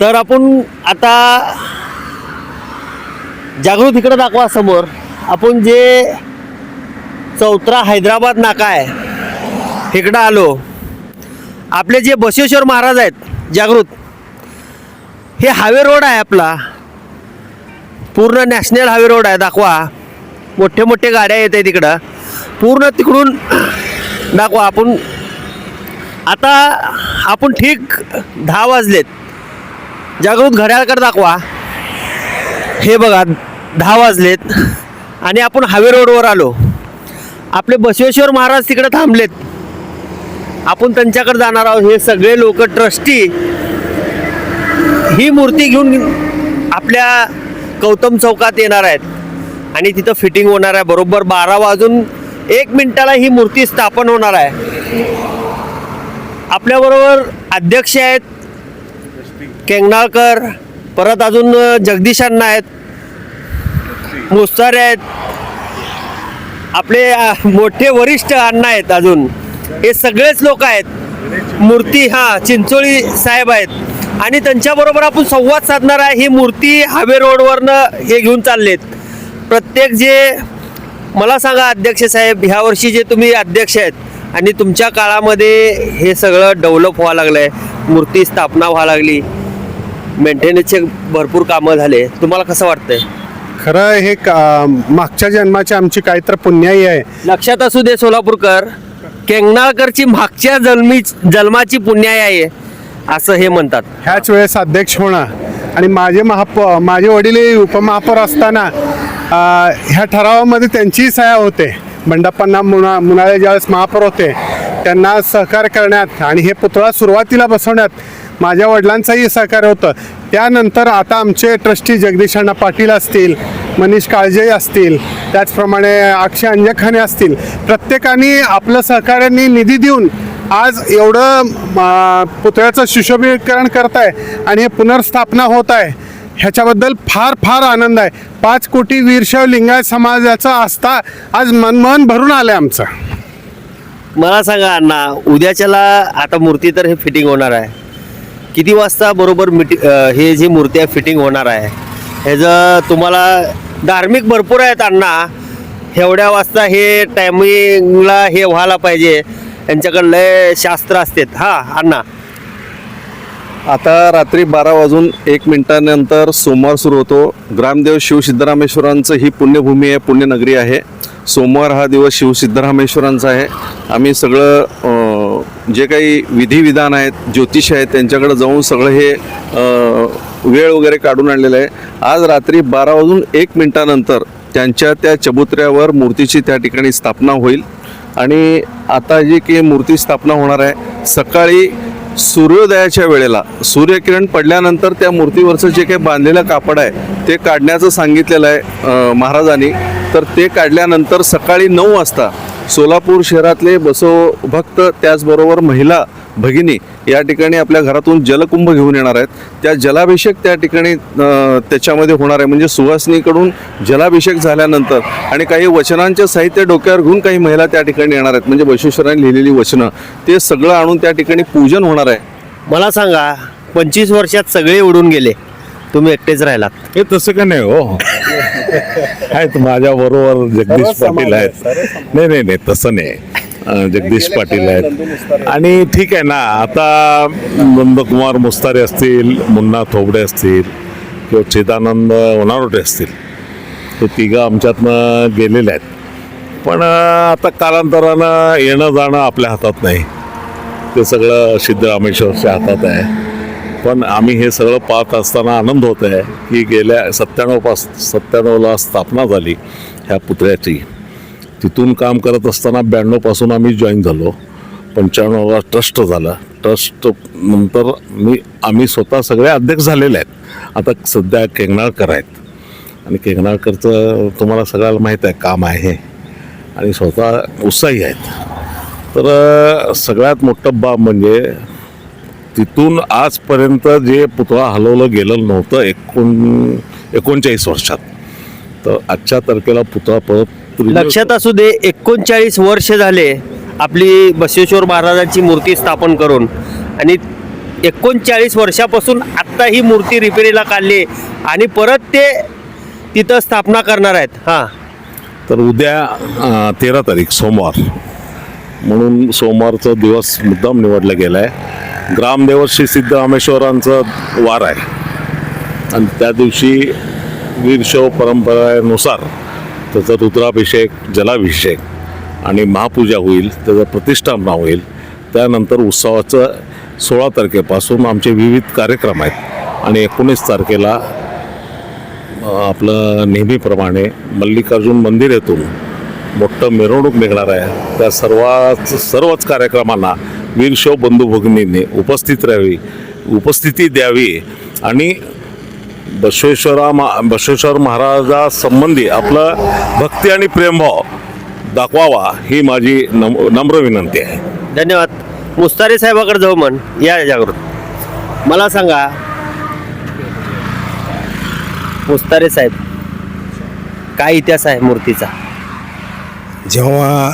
तर आपण आता जागृत इकडे दाखवा समोर. आपण जे चौथरा हैदराबाद नाका आहे इकडं आलो. आपले जे बसवेश्वर महाराज आहेत जागृत, हे हायवे रोड आहे आपला, पूर्ण नॅशनल हायवे रोड आहे. दाखवा, मोठे मोठे गाड्या येत आहेत तिकडं, पूर्ण तिकडून दाखवा. आता आपण ठीक 10 वाजलेत. जागृत घड्याळकडे दाखवा. हे बघा 10 वाजलेत आणि आपण हायवे रोडवर आलो. आपले बसवेश्वर महाराज तिकडे थांबलेत, आपण त्यांच्याकडे जाणार आहोत. हे सगळे लोक ट्रस्टी ही मूर्ती घेऊन आपल्या गौतम चौकात येणार आहेत आणि तिथं फिटिंग होणार आहे. बरोबर 12 वाजून 1 मिनिटाला ही मूर्ती स्थापन होणार आहे. आपल्याबरोबर अध्यक्ष आहेत केंगनाळकर, परत अजून जगदीश अण्णा आहेत, मुस्तारे आहेत, आपले मोठे वरिष्ठ अण्णा आहेत. अजून हे सगळेच लोक आहेत. मूर्ती चिंचोळी साहेब आहेत आणि त्यांच्याबरोबर आपण संवाद साधणार आहे. ही मूर्ती हायवे रोडवरनं हे घेऊन चाललेत. प्रत्येक जे मला सांगा अध्यक्ष साहेब, ह्या वर्षी जे तुम्ही अध्यक्ष आहेत आणि तुमच्या काळामध्ये हे सगळं डेव्हलप व्हावं लागलं आहे, मूर्ती स्थापना व्हावं लागली, मेंटेनन्सचे भरपूर कामं झाले, तुम्हाला कसं वाटतंय? खरं हे मागच्या जन्माची आमची काहीतरी पुण्याई आहे. लक्षात असू दे सोलापूरकर, केंगनाळकरची मागच्या जन्माची पुण्याई आहे असं हे म्हणतात. ह्याच वेळेस अध्यक्ष होणं आणि माझे वडील उपमहापौर असताना ह्या ठरावामध्ये त्यांचीही सह्या होते. बंडाप्पा मुनाळे ज्यावेळेस महापौर होते त्यांना सहकार्य करण्यात आणि हे पुतळा सुरुवातीला बसवण्यात माझ्या वडिलांचंही सहकार्य होतं. त्यानंतर आता आमचे ट्रस्टी जगदीश अण्णा पाटील असतील, मनीष काळजे असतील, त्याचप्रमाणे अक्षय अंजखाने असतील, प्रत्येकाने आपलं सहकार्याने निधी देऊन आज एवढं पुतळ्याचं सुशोभीकरण करत आहे आणि हे पुनर्स्थापना होत आहे. ह्याच्याबद्दल फार फार आनंद आहे. 5 कोटी वीरशैव लिंगायत समाजाचा आस्था आज मन भरून आलं आहे आमचं. मला सांगा अण्णा, उद्याच्याला आता मूर्ती तर हे फिटिंग होणार आहे, किती वाजता बरोबर हे जी मूर्ती आहे फिटिंग होणार आहे? ह्याचं तुम्हाला धार्मिक भरपूर आहेत अण्णा, एवढ्या वाजता हे टायमिंगला हे व्हायला पाहिजे, यांच्याकडे लय शास्त्र असतात. अण्णा, आता रात्री 12 वाजून 1 मिनिटानंतर सोमवार सुरू होतो. ग्रामदेव शिव सिद्धरामेश्वरांचं ही पुण्यभूमी आहे, पुण्यनगरी आहे. सोमवार हा दिवस शिव सिद्धरामेश्वरांचा आहे. आम्ही सगळं जे काही विधिविधान आहेत, ज्योतिष आहेत, त्यांच्याकडे जाऊन सगळं हे वेळ वगैरे काढून आणलेलं आहे. आज रात्री 12 वाजून 1 मिनिटानंतर त्यांच्या त्या चबुतऱ्यावर मूर्तीची त्या ठिकाणी स्थापना होईल. आणि आता जी की मूर्ती स्थापना होणार आहे, सकाळी सूर्योदयाच्या वेळेला सूर्यकिरण पडल्यानंतर त्या मूर्तीवरचं जे काही बांधलेलं कापड आहे ते काढण्याचं सांगितलेलं आहे महाराजांनी. तर ते काढल्यानंतर सकाळी 9 वाजता सोलापूर शहरातले बसव भक्त, त्याचबरोबर महिला भगिनी या ठिकाणी आपल्या घरातून जलकुंभ घेऊन येणार आहेत. त्या जलाभिषेक त्या ठिकाणी त्याच्यामध्ये होणार आहे. म्हणजे सुवासिनीकडून जलाभिषेक झाल्यानंतर आणि काही वचनांचे साहित्य डोक्यावर घेऊन काही महिला त्या ठिकाणी येणार आहेत. म्हणजे बसवेश्वरांनी लिहिलेली वचनं ते सगळं आणून त्या ठिकाणी पूजन होणार आहे. मला सांगा, 25 वर्षात सगळे उडून गेले, तुम्ही एकटेच राहिलात. हे तसं का नाही हो. आहेत माझ्या बरोबर जगदीश पाटील आहेत. नाही तसं नाही. जगदीश पाटील आहेत आणि ठीक आहे ना. आता नंदकुमार मुस्तारे असतील, मुन्ना थोबडे असतील किंवा चिदानंद होनारोटे असतील, हे तिघं आमच्यातनं गेलेले आहेत. पण आता कालांतरानं येणं जाणं आपल्या हातात नाही, ते सगळं सिद्धरामेश्वरच्या हातात आहे. पण आम्ही हे सगळं पाहत असताना आनंद होत आहे की गेल्या 97ला स्थापना झाली ह्या पुतळ्याची. तिथून काम करत असताना 92पासून आम्ही जॉईन झालो. 95ला ट्रस्ट झालं. ट्रस्ट नंतर आम्ही स्वतः सगळे अध्यक्ष झालेले आहेत. आता सध्या केंगनाळकर आहेत आणि केंगनाळकरचं तुम्हाला सगळ्याला माहीत आहे काम आहे आणि स्वतः उत्साही आहेत. तर सगळ्यात मोठं बाब म्हणजे तिथून आजपर्यंत जे पुतळा हलवलं गेलं नव्हतं 39 वर्षात, तर आजच्या तारखेला पुतळा परत. लक्षात असू दे, 39 वर्ष झाले आपली बसवेश्वर महाराजांची मूर्ती स्थापन करून आणि 39 वर्षापासून आत्ता ही मूर्ती रिपेरीला काढली आणि परत ते तिथं स्थापना करणार आहेत. हां, तर उद्या 13 तारीख सोमवार म्हणून सोमवारचा दिवस मुद्दाम निवडला गेला आहे. ग्रामदेवत श्री सिद्धरामेश्वरांचं वार आहे आणि त्या दिवशी वीरशैव परंपरेनुसार त्याचा रुद्राभिषेक, जलाभिषेक आणि महापूजा होईल, त्याचं प्रतिष्ठापना होईल. त्यानंतर उत्सवाचं 16 तारखेपासून आमचे विविध कार्यक्रम आहेत आणि 19 तारखेला आपलं नेहमीप्रमाणे मल्लिकार्जुन मंदिर येथून मोठं मिरवणूक निघणार आहे. त्या सर्वच कार्यक्रमांना वीरशैव बंधू भगिनींनी उपस्थिती द्यावी आणि बसवेश्वर महाराजासंबंधी आपलं भक्ती आणि प्रेमभाव दाखवावा ही माझी नम्र विनंती आहे. धन्यवाद. मुस्तारे साहेबाकडे जाऊ म्हण या जागृत. मला सांगा मुस्तारे साहेब, काय इतिहास आहे मूर्तीचा? जेव्हा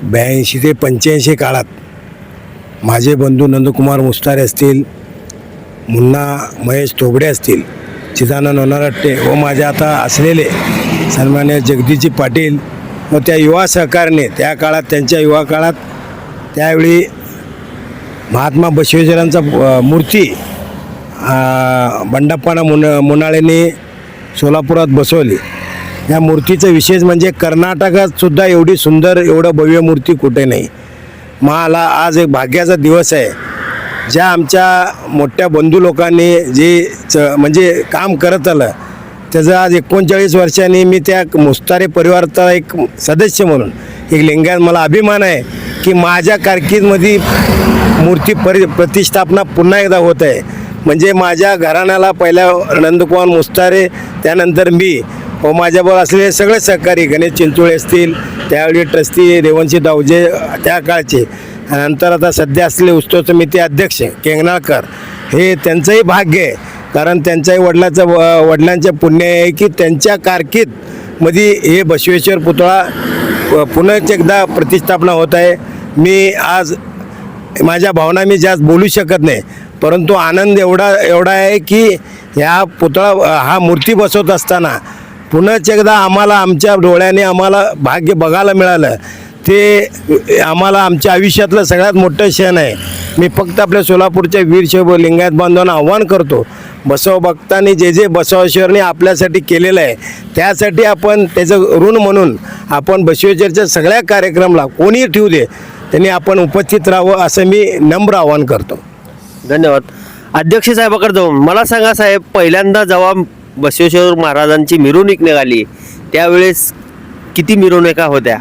82 ते 85 काळात माझे बंधू नंदकुमार मुस्तारे असतील, मुन्ना महेश तोगडे असतील, चिदानंद होनारट्टे व माझे आता असलेले सन्मान्य जगदीशजी पाटील व त्या युवा सहकारने त्या काळात, त्यांच्या युवा काळात त्यावेळी महात्मा बसवेश्वरांचा मूर्ती बंडाप्पा मुनाळेंनी सोलापुरात बसवली. या मूर्तीचं विशेष म्हणजे कर्नाटकात सुद्धा एवढी सुंदर, एवढं भव्य मूर्ती कुठे नाही. मला आज एक भाग्याचा दिवस आहे. ज्या आमच्या मोठ्या बंधू लोकांनी म्हणजे काम करत आलं त्याचं आज 39 वर्षांनी मी त्या मुस्तारे परिवाराचा एक सदस्य म्हणून, एक लिंगायत मला अभिमान आहे की माझ्या कारकीर्दीमध्ये मूर्ती प्रतिष्ठापना पुन्हा एकदा होत आहे. म्हणजे माझ्या घराण्याला पहिल्या नंदकुमार मुस्तारे, त्यानंतर मी व माझ्याबरोबर असलेले सगळे सहकारी, गणेश चिंचोळे असतील, त्यावेळी ट्रस्टी रेवणसिंह डावजे त्या काळचे, नंतर आता सध्या असलेले उत्सव समिती अध्यक्ष केंगणाळकर, हे त्यांचंही भाग्य आहे. कारण त्यांच्याही वडिलांचं पुण्य आहे की त्यांच्या कारकीर्दमध्ये हे बसवेश्वर पुतळा पुन्हा एकदा प्रतिष्ठापना होत आहे. मी आज माझ्या भावना मी जास्त बोलू शकत नाही, परंतु आनंद एवढा आहे की ह्या हा मूर्ती बसवत असताना पुन्हाच एकदा आम्हाला आमच्या डोळ्याने आम्हाला भाग्य बघायला मिळालं. ते आम्हाला आमच्या आयुष्यातलं सगळ्यात मोठं क्षण आहे. मी फक्त आपल्या सोलापूरच्या वीरशैव लिंगायत बांधवांना आव्हान करतो, बसव भक्तांनी जे बसवेश्वरने आपल्यासाठी केलेलं आहे त्यासाठी आपण त्याचं ऋण म्हणून आपण बसवेश्वरच्या सगळ्या कार्यक्रमाला कोणीही ठेवू दे त्यांनी आपण उपस्थित राहावं असं मी नम्र आवाहन करतो. धन्यवाद. अध्यक्ष साहेबाकडे जाऊन मला सांगा साहेब, पहिल्यांदा जेव्हा बसवेश्वर महाराजांची मिरवणूक निघाली त्यावेळेस किती मिरवणुका होत्या?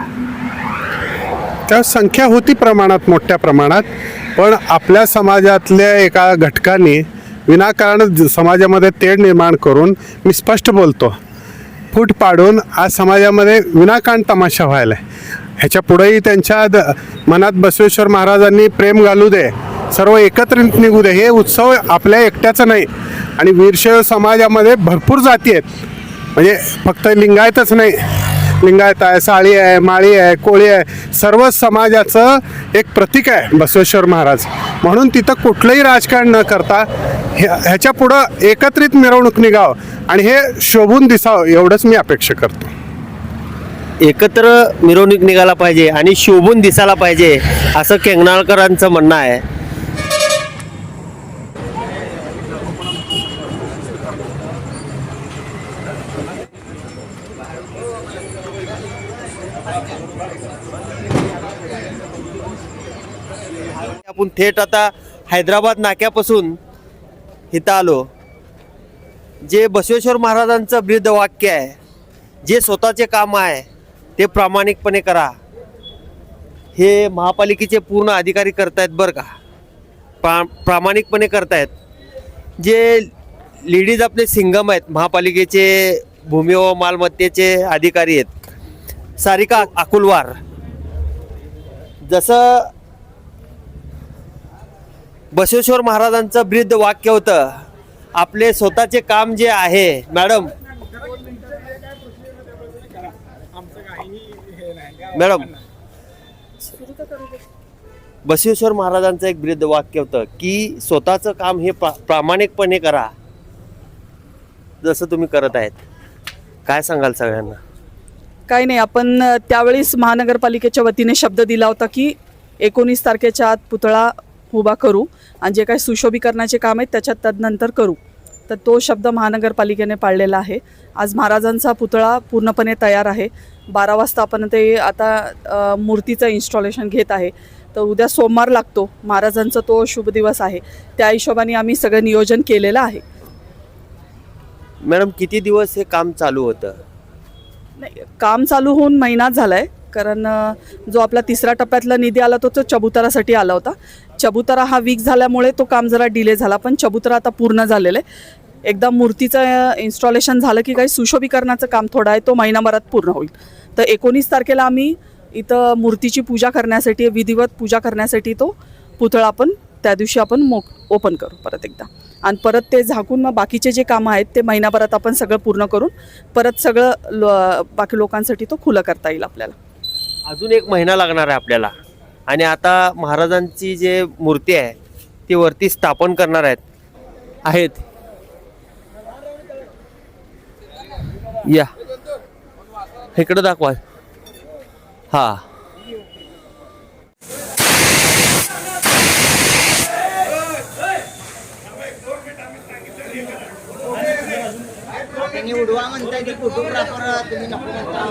त्या संख्या होती प्रमाणात, मोठ्या प्रमाणात, पण आपल्या समाजातल्या एका घटकाने विनाकारण समाजामध्ये तेढ निर्माण करून, मी स्पष्ट बोलतो, फूट पाडून आज समाजामध्ये विनाकारण तमाशा व्हायला आहे. ह्याच्या पुढेही त्यांच्या मनात बसवेश्वर महाराजांनी प्रेम घालू दे, सर्व एकत्रित निघू दे. हे उत्सव आपल्या एकट्याचं नाही आणि वीरशैव समाजामध्ये भरपूर जाती आहेत. म्हणजे फक्त लिंगायतच नाही, लिंगायत आहे, साळी आहे, माळी आहे, कोळी आहे, सर्व समाजाचं एक प्रतीक आहे बसवेश्वर महाराज. म्हणून तिथं कुठलंही राजकारण न करता ह्याच्या पुढं एकत्रित मिरवणूक निघावं आणि हे शोभून दिसावं एवढंच मी अपेक्षा करतो. एकत्र मिरवणूक निघाला पाहिजे आणि शोभून दिसायला पाहिजे असं केंगणाळकरांचं म्हणणं आहे. आपण थेट आता हैदराबाद नाक्यापासून इथं आलो. जे बसवेश्वर महाराजांचं ब्रीद वाक्य आहे, जे स्वतःचे काम आहे ते प्रामाणिकपणे करा, हे महापालिकेचे पूर्ण अधिकारी करतायत बरं का. प्रामाणिकपणे करतायत. जे लेडीज आपले सिंगम आहेत, महापालिकेचे भूमी व मालमत्तेचे अधिकारी आहेत, सारिका अकुलवार, जसं बसवेश्वर महाराजांचं ब्रीद वाक्य होतं, आपले स्वतःचे काम जे आहे. मॅडम बसवेश्वर महाराजांचं एक ब्रीद वाक्य होतं की स्वतःचं काम हे प्रामाणिकपणे करा, जसं तुम्ही करत आहेत. काय सांगाल सगळ्यांना? काही नाही, आपण त्यावेळेस महानगरपालिकेच्या वतीने शब्द दिला होता की 19 तारखेच्या आत पुतळा उभा करू आणि जे काही सुशोभीकरणाचे काम आहेत त्याच्यात तदनंतर करू. तर तो शब्द महानगरपालिकेने पाळलेला आहे. आज महाराजांचा पुतळा पूर्णपणे तयार आहे. 12 वाजता आपण ते आता मूर्तीचं इन्स्टॉलेशन घेत आहे. तर उद्या सोमवार लागतो, महाराजांचा तो शुभ दिवस आहे. त्या हिशोबाने आम्ही सगळं नियोजन केलेलं आहे. मॅडम, किती दिवस हे काम चालू होतं? नाही, काम चालू होऊन महिनाच झाला आहे. कारण जो आपला 3रा टप्प्यातला निधी आला तो चबुतरासाठी आला होता. चबुतरा हा वीक झाल्यामुळे तो काम जरा डिले झाला, पण चबुतरा आता पूर्ण झालेलं आहे. एकदा मूर्तीचं इन्स्टॉलेशन झालं की काही सुशोभीकरणाचं काम थोडं आहे, तो महिनाभरात पूर्ण होईल. तर 19 तारखेला आम्ही इथं मूर्तीची पूजा करण्यासाठी, विधिवत पूजा करण्यासाठी तो पुतळा आपण त्या दिवशी आपण ओपन करू परत एकदा. आणि परत ते झाकून मग बाकीचे जे कामं आहेत ते महिनाभरात आपण सगळं पूर्ण करून परत सगळं बाकी लोकांसाठी तो खुलं करता येईल आपल्याला. अजून 1 महिना लागणार आहे आपल्याला. आणि आता महाराजांची जे मूर्ती आहे ती वरती स्थापन करणार आहेत. या इकडं दाखवा. हा, उडवा म्हणताय की फोटोग्राफर तुम्ही नको म्हणता.